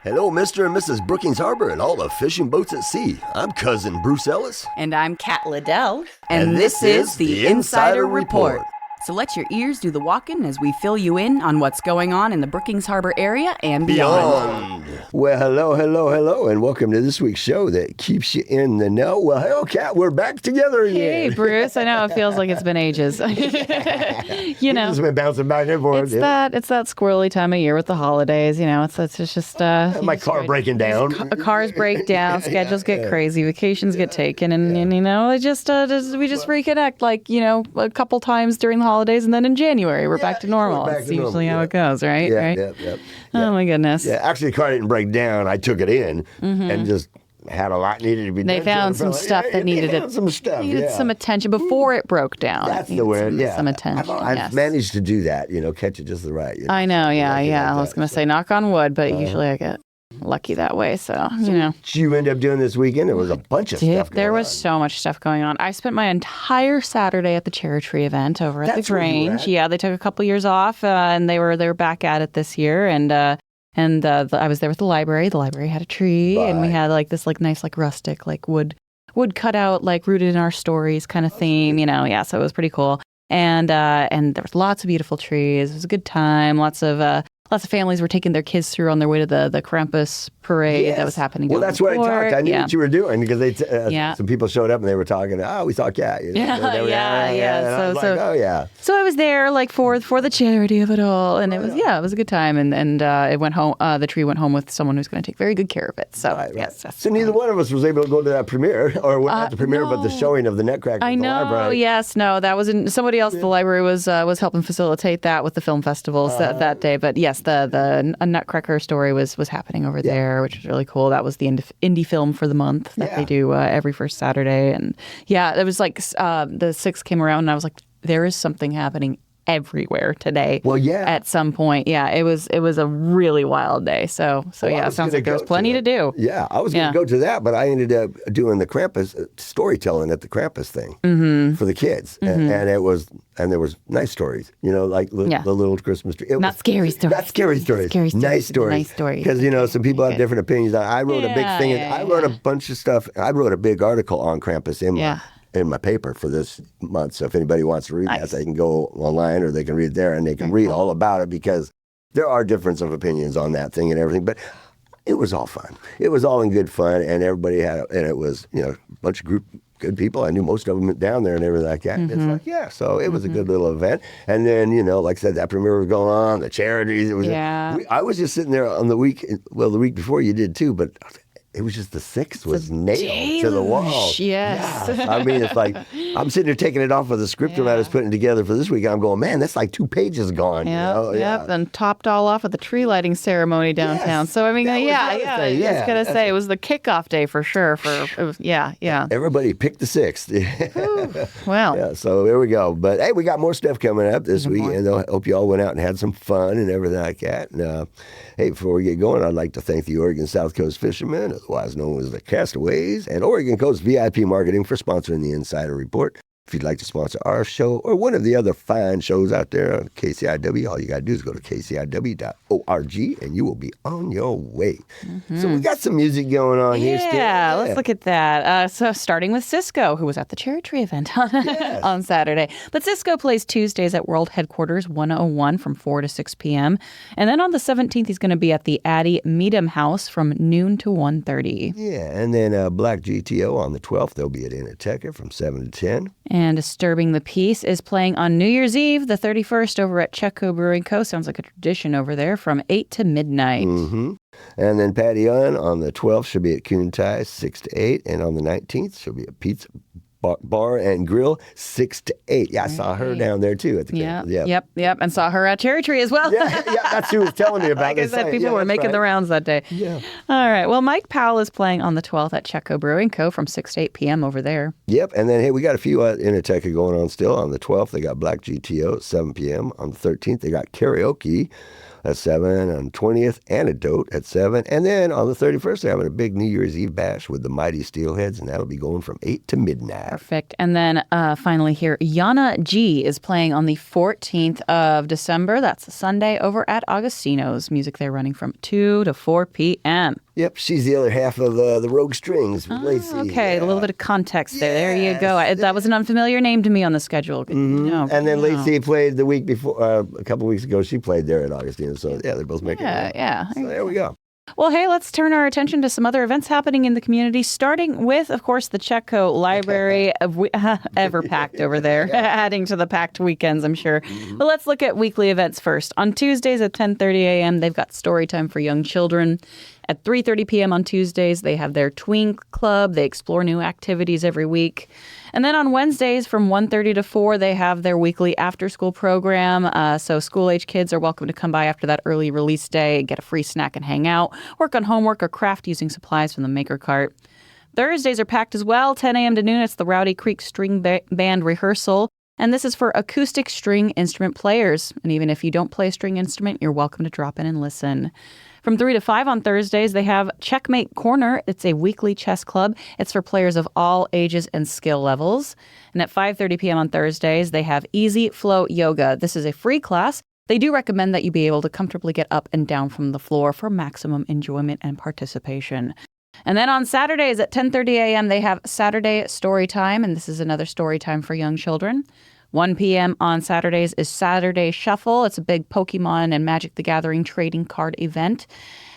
Hello, Mr. and Mrs. Brookings Harbor and all the fishing boats at sea. I'm Cousin Bruce Ellis. And I'm Kat Liddell. And this is the Insider Report. So let your ears do the walking as we fill you in on what's going on in the Brookings Harbor area and beyond. Well, hello, and welcome to this week's show that keeps you in the know. Well, hello, Kat, we're back together again. Hey, Bruce, I know it feels like it's been ages. You know, It's been bouncing back and forth. it's that squirrely time of year with the holidays. You know, it's just My car breaking down. Cars break down, schedules get crazy, vacations get taken, and you know, we just reconnect like a couple times during the holidays, and then in January we're back to normal. That's usually how it goes, right? Yeah. Oh my goodness. Yeah, actually, the car didn't break down. I took it in and just had a lot needed to be done. They found some stuff that needed some attention before it broke down. That's the word. Some attention. I've managed to do that. Catch it just the right. I know. Yeah. I was gonna say knock on wood, but usually I get lucky that way. So What you end up doing this weekend? There was a bunch of stuff. There was so much stuff going on. I spent my entire Saturday at the Cherry Tree event over at the Grange. Yeah, they took a couple years off, and they were back at it this year. And I was there with the library. The library had a tree, and we had this nice rustic wood cutout rooted in our stories kind of theme. So it was pretty cool. And there was lots of beautiful trees. It was a good time. Lots of families were taking their kids through on their way to the Krampus parade that was happening. Well, that's what I talked. I knew what you were doing because some people showed up and they were talking. Oh, we saw a cat. So I was there for the charity of it all, and it was a good time. And it went home. The tree went home with someone who's going to take very good care of it. So yes. So neither one of us was able to go to that premiere, or not the premiere, but the showing of the Nutcracker. I know. Library. Yes. No. That was somebody else at the library was helping facilitate that with the film festivals that day. But yes, the Nutcracker story was happening over there, which was really cool. That was the indie film for the month that they do every first Saturday. And it was the 6th came around and I was like, there is something happening everywhere today. Well, yeah. At some point. Yeah, it was a really wild day. So it sounds like there was plenty to do. Yeah, I was going to go to that, but I ended up doing the Krampus storytelling at the Krampus thing for the kids. And there was nice stories, the little Christmas tree. Not scary stories. Not scary stories. Nice stories. Nice stories. Because, some people have different opinions. I wrote a big thing. I wrote a bunch of stuff. I wrote a big article on Krampus in my paper for this month. So if anybody wants to read that, they can go online or they can read it there and they can read all about it because there are difference of opinions on that thing and everything. But it was all fun. It was all in good fun, and everybody and it was, a bunch of good people. I knew most of them down there and everything like that. It's so it was a good little event. And then, like I said, that premiere was going on, the charities. It was I was just sitting there on the week before you did too, but it was just the 6th was nailed to the wall. Yes. I mean, it's like I'm sitting there taking it off of the script that I was putting together for this week. I'm going, man, that's like 2 pages gone. Yep. And topped all off at the tree lighting ceremony downtown. So I mean, I was gonna say it was the kickoff day for sure. Everybody picked the 6th. Well. Yeah. So there we go. But hey, we got more stuff coming up this week, and I hope you all went out and had some fun and everything like that. And hey, before we get going, I'd like to thank the Oregon South Coast Fishermen, otherwise known as the Castaways, and Oregon Coast VIP Marketing for sponsoring the Insider Report. If you'd like to sponsor our show or one of the other fine shows out there on KCIW, all you got to do is go to kciw.org and you will be on your way. So we got some music going on here still. Yeah, let's look at that. So starting with Cisco, who was at the Cherry Tree event on Saturday. But Cisco plays Tuesdays at World Headquarters 101 from 4 to 6 p.m. And then on the 17th, he's going to be at the Addie Meadham House from noon to 1:30. Yeah, and then Black GTO on the 12th, they'll be at Innateca from 7 to 10. And Disturbing the Peace is playing on New Year's Eve, the 31st, over at Chetco Brewing Co. Sounds like a tradition over there, from 8 to midnight. And then Patty Unn on the 12th, she'll be at Coontie, 6 to 8. And on the 19th, she'll be at Pizza Bar and Grill, 6 to 8. Yeah, I saw her down there, too, at the Yep. And saw her at Cherry Tree as well. That's who was telling me about it. Like I said, people were making the rounds that day. Yeah. All right. Well, Mike Powell is playing on the 12th at Chetco Brewing Co. from 6 to 8 p.m. over there. Yep. And then, hey, we got a few at Innateca going on still. On the 12th, they got Black GTO at 7 p.m. On the 13th, they got karaoke at 7. On 20th, Antidote at 7. And then on the 31st, they're having a big New Year's Eve bash with the Mighty Steelheads, and that'll be going from 8 to midnight. Perfect. And then finally here, Yana G is playing on the 14th of December. That's a Sunday over at Augustino's. Music there running from 2 to 4 p.m. Yep, she's the other half of the Rogue Strings with Lacey. Okay, a little bit of context there. There you go. That was an unfamiliar name to me on the schedule. Mm-hmm. And then Lacey played the week before, a couple weeks ago, she played there at Augustino. So, yeah, they're both making it. Yeah. So there we go. Well, hey, let's turn our attention to some other events happening in the community, starting with, of course, the Chetco Library, ever packed over there, adding to the packed weekends, I'm sure. Mm-hmm. But let's look at weekly events first. On Tuesdays at 10:30 a.m., they've got story time for young children. At 3:30 p.m. on Tuesdays, they have their Tween Club. They explore new activities every week. And then on Wednesdays from 1:30 to 4, they have their weekly after-school program. So school-age kids are welcome to come by after that early release day, get a free snack and hang out, work on homework or craft using supplies from the Maker Cart. Thursdays are packed as well. 10 a.m. to noon, it's the Rowdy Creek String Band rehearsal. And this is for acoustic string instrument players. And even if you don't play a string instrument, you're welcome to drop in and listen. From 3 to 5 on Thursdays, they have Checkmate Corner. It's a weekly chess club. It's for players of all ages and skill levels. And at 5:30 p.m. on Thursdays, they have Easy Flow Yoga. This is a free class. They do recommend that you be able to comfortably get up and down from the floor for maximum enjoyment and participation. And then on Saturdays at 10:30 a.m., they have Saturday Story Time, and this is another story time for young children. 1 p.m. on Saturdays is Saturday Shuffle. It's a big Pokemon and Magic the Gathering trading card event.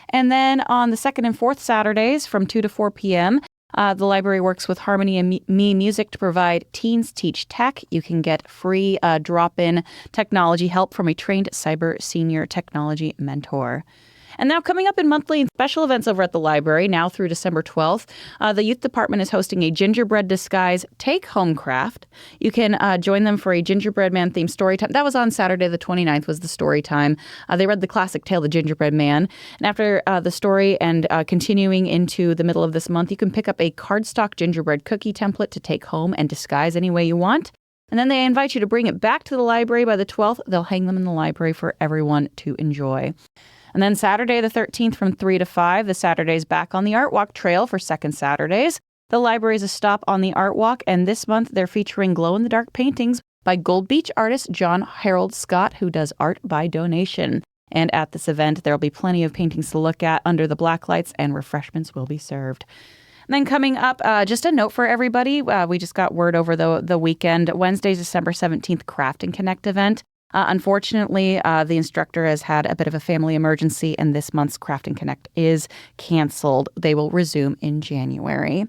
And then on the second and fourth Saturdays from 2 to 4 p.m., the library works with Harmony and Me Music to provide Teens Teach Tech. You can get free drop-in technology help from a trained cyber senior technology mentor. And now coming up in monthly and special events over at the library, now through December 12th, the youth department is hosting a gingerbread disguise take-home craft. You can join them for a gingerbread man themed story time. That was on Saturday the 29th was the story time. They read the classic tale, The Gingerbread Man. And after the story and continuing into the middle of this month, you can pick up a cardstock gingerbread cookie template to take home and disguise any way you want. And then they invite you to bring it back to the library by the 12th. They'll hang them in the library for everyone to enjoy. And then Saturday the 13th from 3 to 5, the Saturday's back on the Art Walk Trail for second Saturdays. The library is a stop on the Art Walk, and this month they're featuring glow-in-the-dark paintings by Gold Beach artist John Harold Scott, who does art by donation. And at this event, there will be plenty of paintings to look at under the black lights, and refreshments will be served. And then coming up, just a note for everybody. We just got word over the weekend. Wednesday, December 17th, Craft and Connect event. Unfortunately, the instructor has had a bit of a family emergency, and this month's Craft and Connect is canceled. They will resume in January.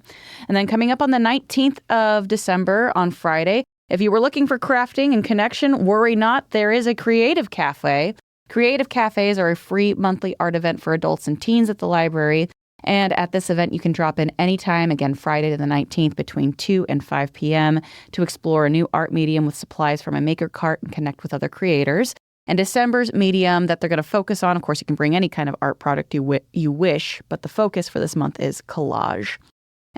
And then coming up on the 19th of December on Friday, if you were looking for crafting and connection, worry not. There is a Creative Cafe. Creative Cafes are a free monthly art event for adults and teens at the library. And at this event, you can drop in anytime, again, Friday to the 19th between 2 and 5 p.m. to explore a new art medium with supplies from a maker cart and connect with other creators. And December's medium that they're going to focus on, of course, you can bring any kind of art product you wish, but the focus for this month is collage.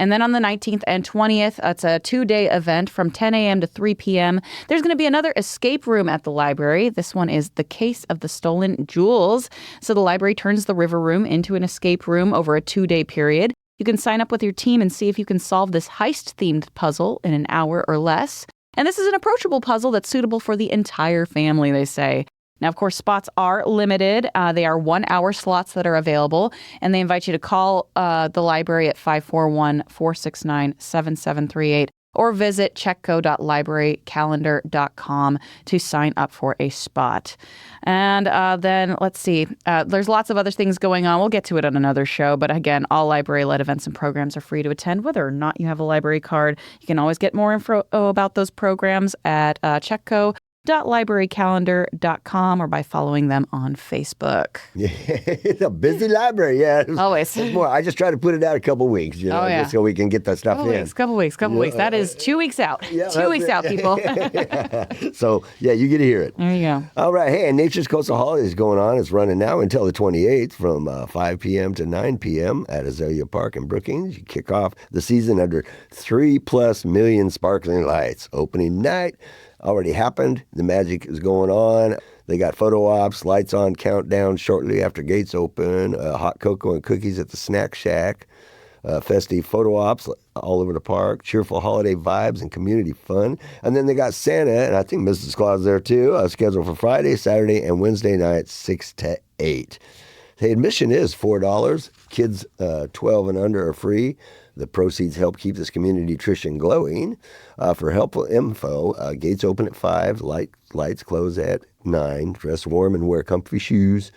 And then on the 19th and 20th, it's a 2-day event from 10 a.m. to 3 p.m. There's going to be another escape room at the library. This one is The Case of the Stolen Jewels. So the library turns the river room into an escape room over a 2-day period. You can sign up with your team and see if you can solve this heist-themed puzzle in an hour or less. And this is an approachable puzzle that's suitable for the entire family, they say. Now, of course, spots are limited. They are 1-hour slots that are available, and they invite you to call the library at 541-469-7738 or visit chetco.librarycalendar.com to sign up for a spot. And then, let's see, there's lots of other things going on. We'll get to it on another show, but again, all library-led events and programs are free to attend, whether or not you have a library card. You can always get more info about those programs at chetco.librarycalendar.com or by following them on Facebook. Yeah, it's a busy library, yeah. Always. More. I just try to put it out a couple weeks, just so we can get that stuff in. Couple weeks. That is 2 weeks out. Yeah, 2 weeks out, people. So, yeah, you get to hear it. There you go. All right. Hey, and Nature's Coastal Holiday is going on. It's running now until the 28th from 5 p.m. to 9 p.m. at Azalea Park in Brookings. You kick off the season under 3+ million sparkling lights. Opening night already happened. The magic is going on. They got photo ops, lights on, countdown shortly after gates open, hot cocoa and cookies at the Snack Shack, festive photo ops all over the park, cheerful holiday vibes and community fun. And then they got Santa, and I think Mrs. Claus there too, scheduled for Friday, Saturday, and Wednesday night, 6 to 8. The admission is $4. Kids 12 and under are free. The proceeds help keep this community nutrition glowing. For helpful info, gates open at 5, lights close at 9. Dress warm and wear comfy shoes.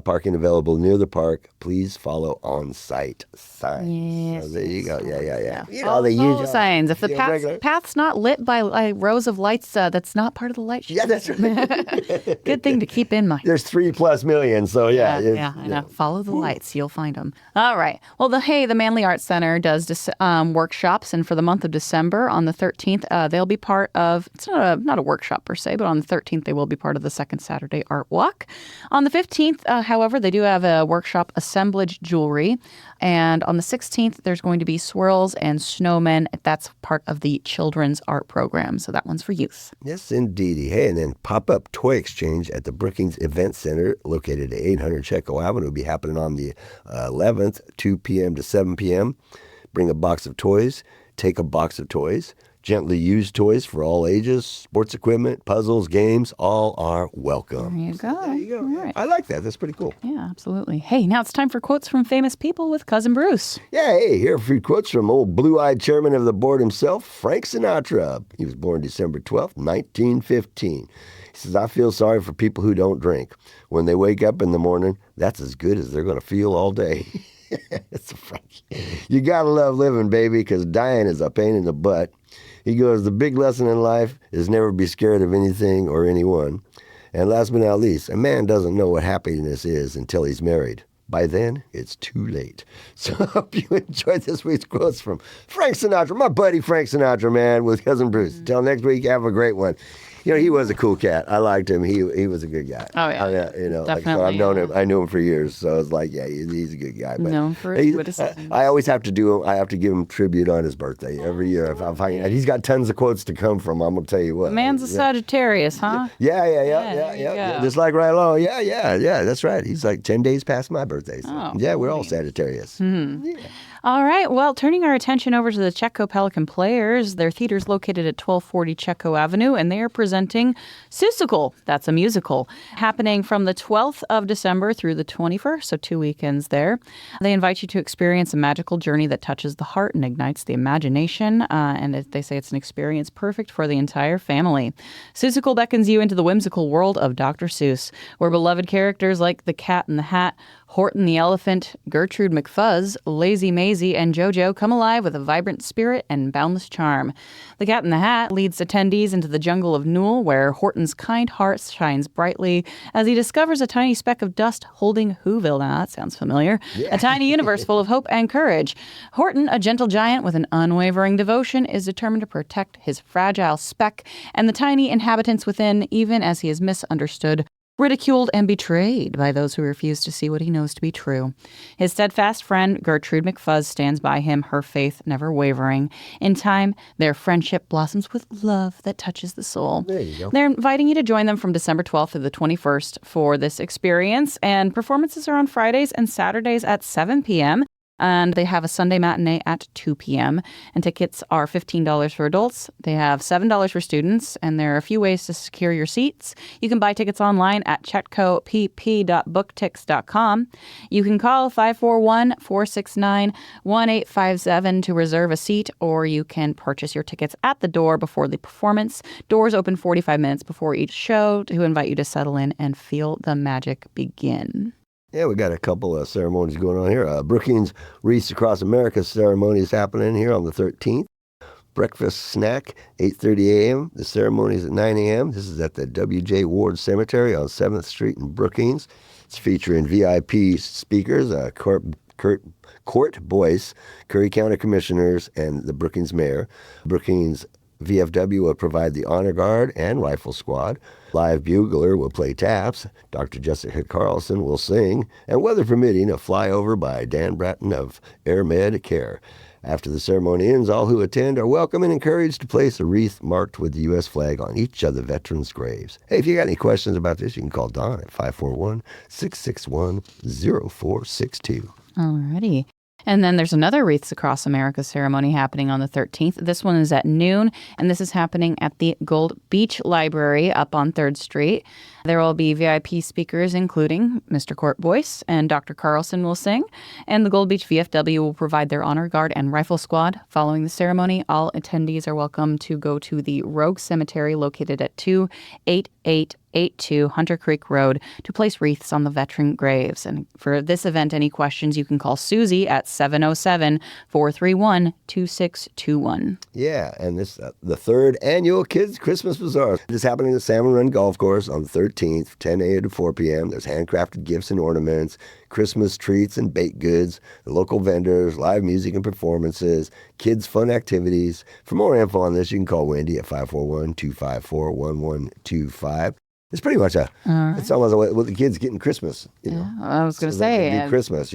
Parking available near the park. Please follow on-site signs. Yes. So there you go. Yeah. You know, All the follow usual signs. If the regular- path's not lit by rows of lights, that's not part of the light show. Yeah, that's right. Good thing to keep in mind. There's 3+ million, so yeah. I know. Follow the lights. You'll find them. All right. Well, the Manley Arts Center does workshops, and for the month of December, on the 13th, they'll be part of, it's not a workshop per se, but on the 13th, they will be part of the second Saturday Art Walk. On the 15th, however, they do have a workshop, Assemblage Jewelry. And on the 16th, there's going to be swirls and snowmen. That's part of the children's art program. So that one's for youth. Yes, indeedy. Hey, and then pop-up toy exchange at the Brookings Event Center, located at 800 Chetco Avenue, will be happening on the 11th, 2 p.m. to 7 p.m. Bring a box of toys. Take a box of toys. Gently used toys for all ages, sports equipment, puzzles, games, all are welcome. There you go. There you go. All right. I like that. That's pretty cool. Yeah, absolutely. Hey, now it's time for quotes from famous people with Cousin Bruce. Yeah, hey, here are a few quotes from old blue-eyed chairman of the board himself, Frank Sinatra. He was born December 12th, 1915. He says, I feel sorry for people who don't drink. When they wake up in the morning, that's as good as they're going to feel all day. It's a Frank. You got to love living, baby, because dying is a pain in the butt. He goes, the big lesson in life is never be scared of anything or anyone. And last but not least, a man doesn't know what happiness is until he's married. By then, it's too late. So I hope you enjoyed this week's quotes from Frank Sinatra, my buddy Frank Sinatra, man, with Cousin Bruce. Until next week, have a great one. You know, he was a cool cat. I liked him. He was a good guy. Oh, yeah. You know, Definitely. I've known him. I knew him for years. So I was like, yeah, he's a good guy. But Known for his witticisms. I always have to give him tribute on his birthday every year. If I find, and he's got tons of quotes to come from. I'm gonna tell you what. The man's a Sagittarius, huh? Yeah. Just like right along. Yeah. That's right. He's like 10 days past my birthday. So. Yeah, we're all Sagittarius. Mm-hmm. Yeah. All right. Well, turning our attention over to the Chetco Pelican Players, their theater's located at 1240 Chetco Avenue, and they are presenting Seussical. That's a musical happening from the 12th of December through the 21st, so 2 weekends there. They invite you to experience a magical journey that touches the heart and ignites the imagination, and they say it's an experience perfect for the entire family. Seussical beckons you into the whimsical world of Dr. Seuss, where beloved characters like the Cat in the Hat, Horton the Elephant, Gertrude McFuzz, Lazy Maisie, and JoJo come alive with a vibrant spirit and boundless charm. The Cat in the Hat leads attendees into the jungle of Newell, where Horton's kind heart shines brightly as he discovers a tiny speck of dust holding Whoville. Now, that sounds familiar. Yeah. A tiny universe full of hope and courage. Horton, a gentle giant with an unwavering devotion, is determined to protect his fragile speck and the tiny inhabitants within, even as he is misunderstood, ridiculed, and betrayed by those who refuse to see what he knows to be true. His steadfast friend, Gertrude McFuzz, stands by him, her faith never wavering. In time, their friendship blossoms with love that touches the soul. There you go. They're inviting you to join them from December 12th through the 21st for this experience, and performances are on Fridays and Saturdays at 7 p.m., and they have a Sunday matinee at 2 p.m. And tickets are $15 for adults. They have $7 for students, and there are a few ways to secure your seats. You can buy tickets online at chetcopp.booktix.com. You can call 541-469-1857 to reserve a seat, or you can purchase your tickets at the door before the performance. Doors open 45 minutes before each show to invite you to settle in and feel the magic begin. Yeah, we got a couple of ceremonies going on here. Brookings Wreaths Across America ceremony is happening here on the 13th. Breakfast snack, 8:30 a.m. The ceremony is at 9 a.m. This is at the W.J. Ward Cemetery on 7th Street in Brookings. It's featuring VIP speakers, Court Boyce, Curry County Commissioners, and the Brookings Mayor. Brookings VFW will provide the honor guard and rifle squad. Live bugler will play taps. Dr. Jessica Carlson will sing. And weather permitting, a flyover by Dan Bratton of Air Med Care. After the ceremony ends, all who attend are welcome and encouraged to place a wreath marked with the U.S. flag on each of the veterans' graves. Hey, if you got any questions about this, you can call Don at 541-661-0462. Alrighty. And then there's another Wreaths Across America ceremony happening on the 13th. This one is at noon, and this is happening at the Gold Beach Library up on 3rd Street. There will be VIP speakers, including Mr. Court Boyce and Dr. Carlson will sing. And the Gold Beach VFW will provide their honor guard and rifle squad. Following the ceremony, all attendees are welcome to go to the Rogue Cemetery located at 28882 Hunter Creek Road to place wreaths on the veteran graves. And for this event, any questions, you can call Susie at 707-431-2621. Yeah, and this the third Annual Kids Christmas Bazaar. This is happening at the Salmon Run Golf Course on the 13th, 10 a.m. to 4 p.m. There's handcrafted gifts and ornaments, Christmas treats and baked goods, the local vendors, live music and performances, kids' fun activities. For more info on this, you can call Wendy at 541-254-1125. It's pretty much it's almost what the kids getting Christmas. You know? I was going to say. Do Christmas,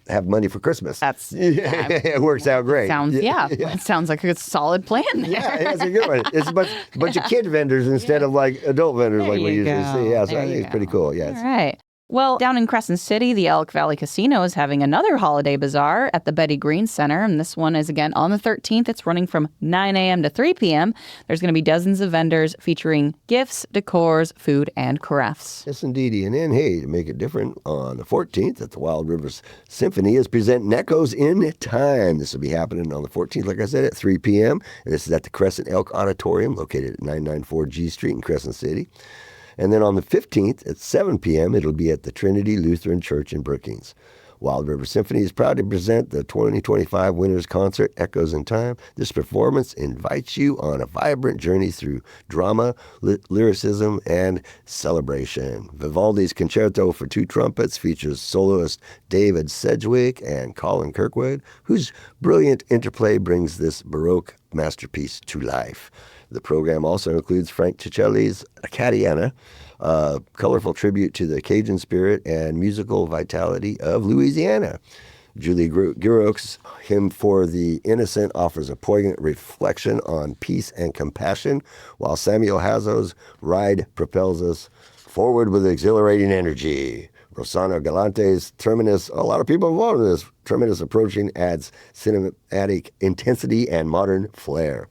have money for Christmas. That's it works out great. It sounds like a solid plan there. Yeah, it's a good one. It's a bunch of kid vendors instead of like adult vendors like we usually see. Yeah, so I think it's pretty cool. Yeah. All right. Well, down in Crescent City, the Elk Valley Casino is having another holiday bazaar at the Betty Green Center, and this one is again on the 13th. It's running from 9 a.m. to 3 p.m. There's going to be dozens of vendors featuring gifts, decors, food, and crafts. Yes, indeedy. And then, hey, to make it different, on the 14th at the Wild Rivers Symphony is presenting Echoes in Time. This will be happening on the 14th, like I said, at 3 p.m. And this is at the Crescent Elk Auditorium, located at 994 G Street in Crescent City. And then on the 15th at 7 p.m., it'll be at the Trinity Lutheran Church in Brookings. Wild River Symphony is proud to present the 2025 Winners Concert, Echoes in Time. This performance invites you on a vibrant journey through drama, lyricism, and celebration. Vivaldi's Concerto for Two Trumpets features soloist David Sedgwick and Colin Kirkwood, whose brilliant interplay brings this Baroque masterpiece to life. The program also includes Frank Ticelli's Acadiana, a colorful tribute to the Cajun spirit and musical vitality of Louisiana. Julie Girox's Hymn for the Innocent offers a poignant reflection on peace and compassion, while Samuel Hazo's Ride propels us forward with exhilarating energy. Rossano Galante's Terminus, a lot of people involved in this. Terminus Approaching adds cinematic intensity and modern flair.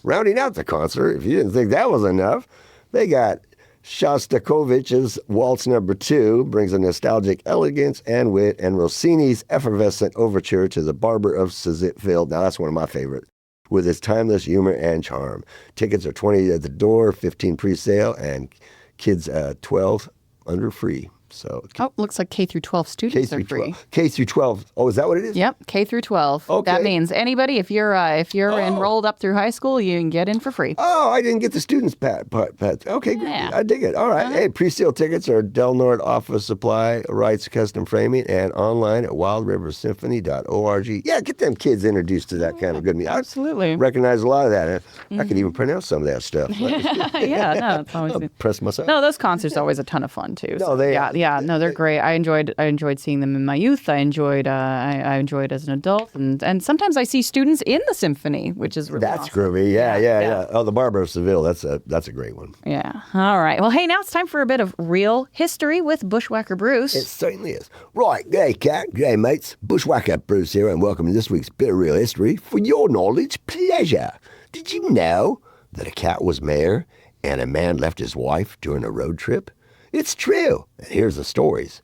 Rounding out the concert, if you didn't think that was enough, they got Shostakovich's Waltz No. 2, brings a nostalgic elegance and wit, and Rossini's effervescent overture to The Barber of Seville. Now, that's one of my favorites, with its timeless humor and charm. Tickets are $20 at the door, $15 pre-sale, and kids 12 under free. So looks like K through 12 students are free. K through 12. Oh, is that what it is? Yep, K through 12. Okay. That means anybody, if you're enrolled up through high school, you can get in for free. Oh, I didn't get the students pat. Okay, yeah. I dig it. All right. Hey, pre-sale tickets are Del Norte Office Supply, Wrights Custom Framing, and online at wildriversymphony.org. Yeah, get them kids introduced to that kind of good music. Absolutely. I recognize a lot of that. I could even pronounce some of that stuff. Yeah, no, it's always good. Press myself. No, those concerts are always a ton of fun too. No, they no, they're great. I enjoyed seeing them in my youth. I enjoyed as an adult, and sometimes I see students in the symphony, which is really that's awesome. groovy. Yeah. Oh, the Barber of Seville. That's a great one. Yeah. All right. Well, hey, now it's time for a bit of real history with Bushwhacker Bruce. It certainly is. Right, g'day, Cat. G'day, mates. Bushwhacker Bruce here, and welcome to this week's bit of real history for your knowledge pleasure. Did you know that a cat was mayor and a man left his wife during a road trip? It's true. And here's the stories.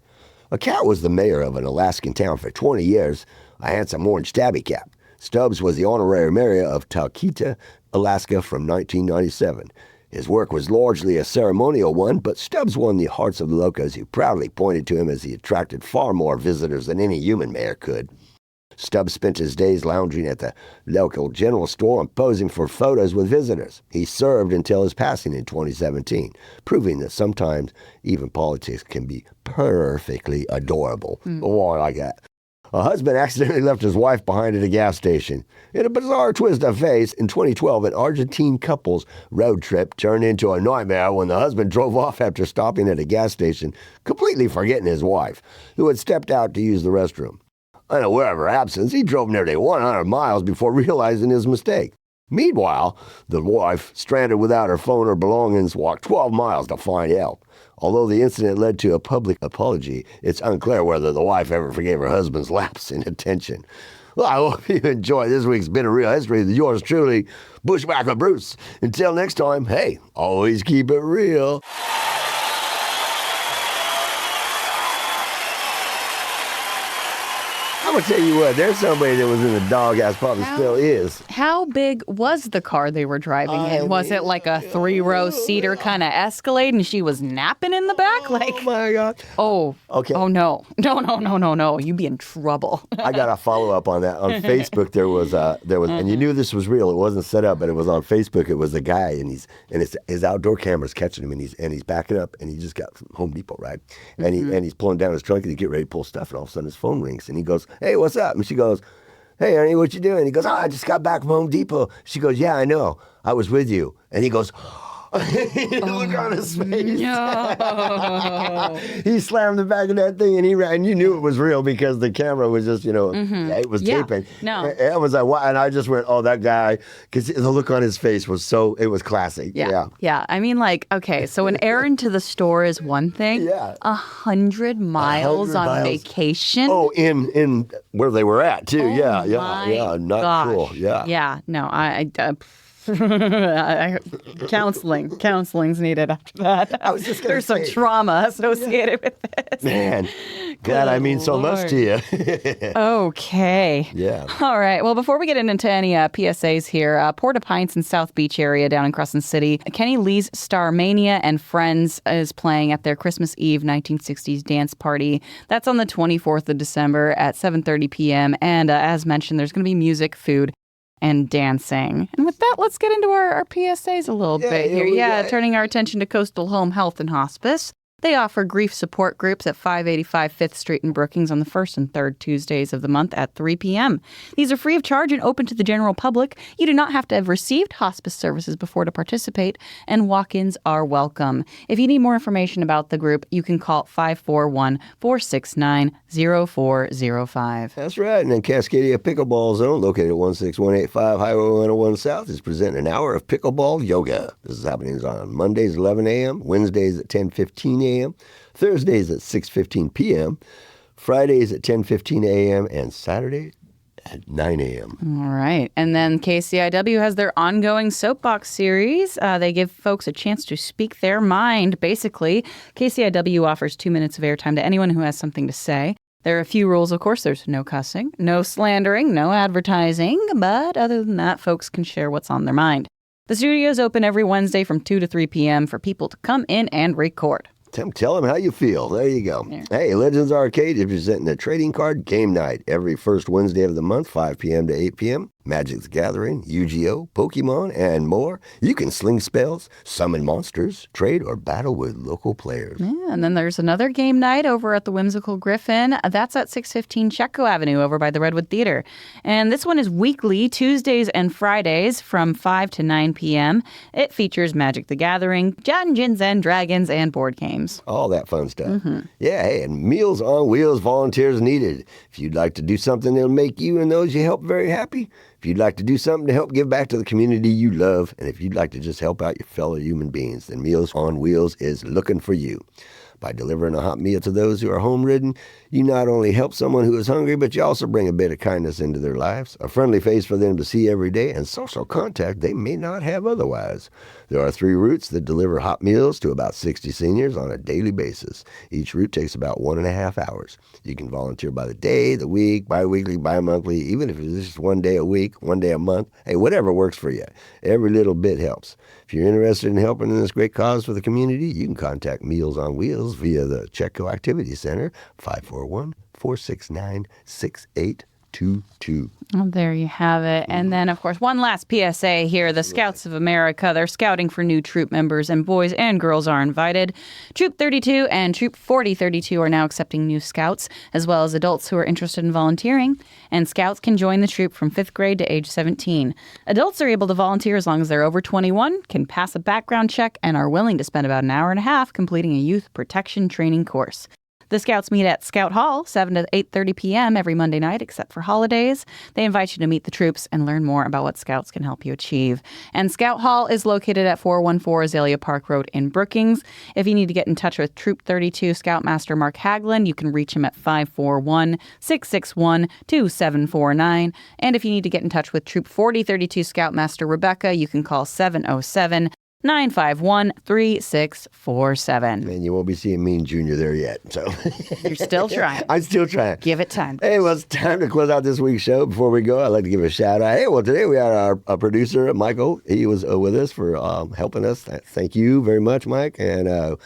A cat was the mayor of an Alaskan town for 20 years, a handsome orange tabby cat. Stubbs was the honorary mayor of Talkeetna, Alaska from 1997. His work was largely a ceremonial one, but Stubbs won the hearts of the locals, who proudly pointed to him as he attracted far more visitors than any human mayor could. Stubbs spent his days lounging at the local general store and posing for photos with visitors. He served until his passing in 2017, proving that sometimes even politics can be perfectly adorable. Oh, I like that. A husband accidentally left his wife behind at a gas station. In a bizarre twist of fate, in 2012, an Argentine couple's road trip turned into a nightmare when the husband drove off after stopping at a gas station, completely forgetting his wife, who had stepped out to use the restroom. Unaware of her absence, he drove nearly 100 miles before realizing his mistake. Meanwhile, the wife, stranded without her phone or belongings, walked 12 miles to find help. Although the incident led to a public apology, it's unclear whether the wife ever forgave her husband's lapse in attention. Well, I hope you enjoy this week's Bit of Real History with yours truly, Bushwhacker Bruce. Until next time, hey, always keep it real. I'm going to tell you what, there's somebody that was in the doghouse, probably still is. How big was the car they were driving in? Was it like a 3-row seater kind of Escalade and she was napping in the back? Oh, my God. Oh. Okay. Oh, no. No. You'd be in trouble. I got a follow-up on that. On Facebook, there was, and you knew this was real. It wasn't set up, but it was on Facebook. It was a guy, and his outdoor camera's catching him, and he's backing up, and he just got from Home Depot, right? And he's pulling down his trunk, and he get ready to pull stuff, and all of a sudden his phone rings, and he goes, "Hey, what's up?" And she goes, "Hey, honey, what you doing?" He goes, "Oh, I just got back from Home Depot." She goes, "Yeah, I know. I was with you." And he goes, look on his face. No. He slammed the back of that thing and he ran. And you knew it was real because the camera was just, it was taping. No. And I was like, what? And I just went, oh, that guy, because the look on his face was it was classic. Yeah. I mean, like, okay, so an errand to the store is one thing. Yeah. 100 miles on vacation. Oh, in where they were at, too. Yeah. Not gosh. cool. Yeah. Yeah. No, counseling's needed after that. I was just gonna There's some trauma associated with this. Man, glad I mean so much to you. Okay. Yeah. All right. Well, before we get into any PSAs here, Port-au-Prince in South Beach area down in Crescent City, Kenny Lee's Starmania and Friends is playing at their Christmas Eve 1960s dance party. That's on the 24th of December at 7:30 p.m. And as mentioned, there's going to be music, food, and dancing. And with that, let's get into our PSAs a little bit here. Turning our attention to Coastal Home Health and Hospice. They offer grief support groups at 585 5th Street in Brookings on the first and third Tuesdays of the month at 3 p.m. These are free of charge and open to the general public. You do not have to have received hospice services before to participate, and walk-ins are welcome. If you need more information about the group, you can call 541-469-0405. That's right. And then Cascadia Pickleball Zone, located at 16185 Highway 101 South, is presenting an hour of pickleball yoga. This is happening on Mondays, 11 a.m., Wednesdays at 10:15 a.m., Thursdays at 6:15 p.m., Fridays at 10:15 a.m., and Saturday at 9 a.m. All right. And then KCIW has their ongoing soapbox series. They give folks a chance to speak their mind, basically. KCIW offers 2 minutes of airtime to anyone who has something to say. There are a few rules, of course. There's no cussing, no slandering, no advertising. But other than that, folks can share what's on their mind. The studio is open every Wednesday from 2 to 3 p.m. for people to come in and record. Tell them how you feel. There you go. Yeah. Hey, Legends Arcade is presenting a trading card game night every first Wednesday of the month, 5 p.m. to 8 p.m. Magic the Gathering, Yu-Gi-Oh!, Pokemon, and more. You can sling spells, summon monsters, trade, or battle with local players. Yeah, and then there's another game night over at the Whimsical Griffin. That's at 615 Chetco Avenue over by the Redwood Theater. And this one is weekly, Tuesdays and Fridays from 5 to 9 p.m. It features Magic the Gathering, Dungeons and Dragons, and board games. All that fun stuff. Yeah, hey, and Meals on Wheels, volunteers needed. If you'd like to do something that'll make you and those you help very happy, if you'd like to do something to help give back to the community you love, and if you'd like to just help out your fellow human beings, then Meals on Wheels is looking for you. By delivering a hot meal to those who are home-ridden, you not only help someone who is hungry, but you also bring a bit of kindness into their lives, a friendly face for them to see every day, and social contact they may not have otherwise. There are 3 routes that deliver hot meals to about 60 seniors on a daily basis. Each route takes about 1.5 hours. You can volunteer by the day, the week, bi-weekly, bi-monthly, even if it's just 1 day a week, 1 day a month. Hey, whatever works for you. Every little bit helps. If you're interested in helping in this great cause for the community, you can contact Meals on Wheels via the Chetco Activity Center, 541-469-6822. 522. Well, there you have it. And then, of course, one last PSA here. The Scouts of America, they're scouting for new troop members, and boys and girls are invited. Troop 32 and Troop 4032 are now accepting new scouts, as well as adults who are interested in volunteering. And scouts can join the troop from 5th grade to age 17. Adults are able to volunteer as long as they're over 21, can pass a background check, and are willing to spend about an hour and a half completing a youth protection training course. The Scouts meet at Scout Hall, 7 to 8:30 p.m. every Monday night, except for holidays. They invite you to meet the troops and learn more about what Scouts can help you achieve. And Scout Hall is located at 414 Azalea Park Road in Brookings. If you need to get in touch with Troop 32 Scoutmaster Mark Haglund, you can reach him at 541-661-2749. And if you need to get in touch with Troop 4032 Scoutmaster Rebecca, you can call 707-951-3647. And you won't be seeing Mean Junior there yet. So You're still trying. I'm still trying. Give it time. Hey, well, it's time to close out this week's show. Before we go, I'd like to give a shout out. Hey, well, today we had our producer, Michael. He was with us for helping us. Thank you very much, Mike, and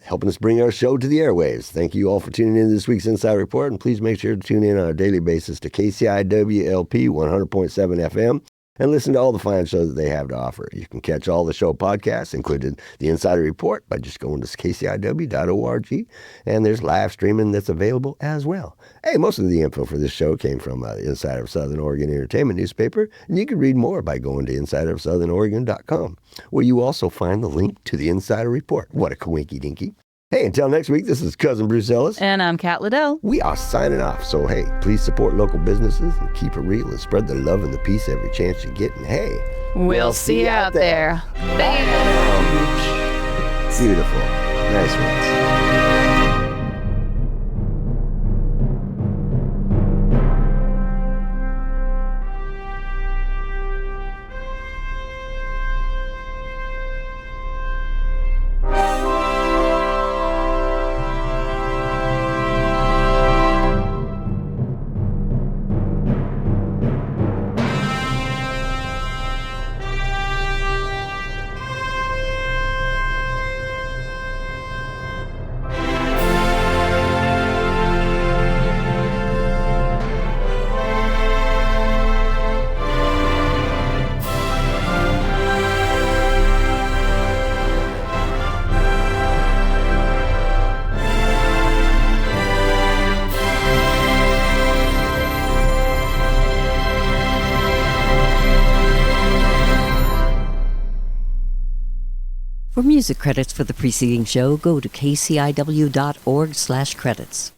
helping us bring our show to the airwaves. Thank you all for tuning in to this week's Inside Report, and please make sure to tune in on a daily basis to KCIWLP 100.7 FM. And listen to all the fine shows that they have to offer. You can catch all the show podcasts, including the Insider Report, by just going to kciw.org. And there's live streaming that's available as well. Hey, most of the info for this show came from the Insider of Southern Oregon Entertainment newspaper. And you can read more by going to insiderofsouthernoregon.com, where you also find the link to the Insider Report. What a coinky dinky. Hey, until next week, this is Cousin Bruce Ellis. And I'm Kat Liddell. We are signing off. So, hey, please support local businesses and keep it real and spread the love and the peace every chance you get. And hey, we'll see you out there. Bam! Beautiful. Nice ones. For music credits for the preceding show, go to kciw.org/credits.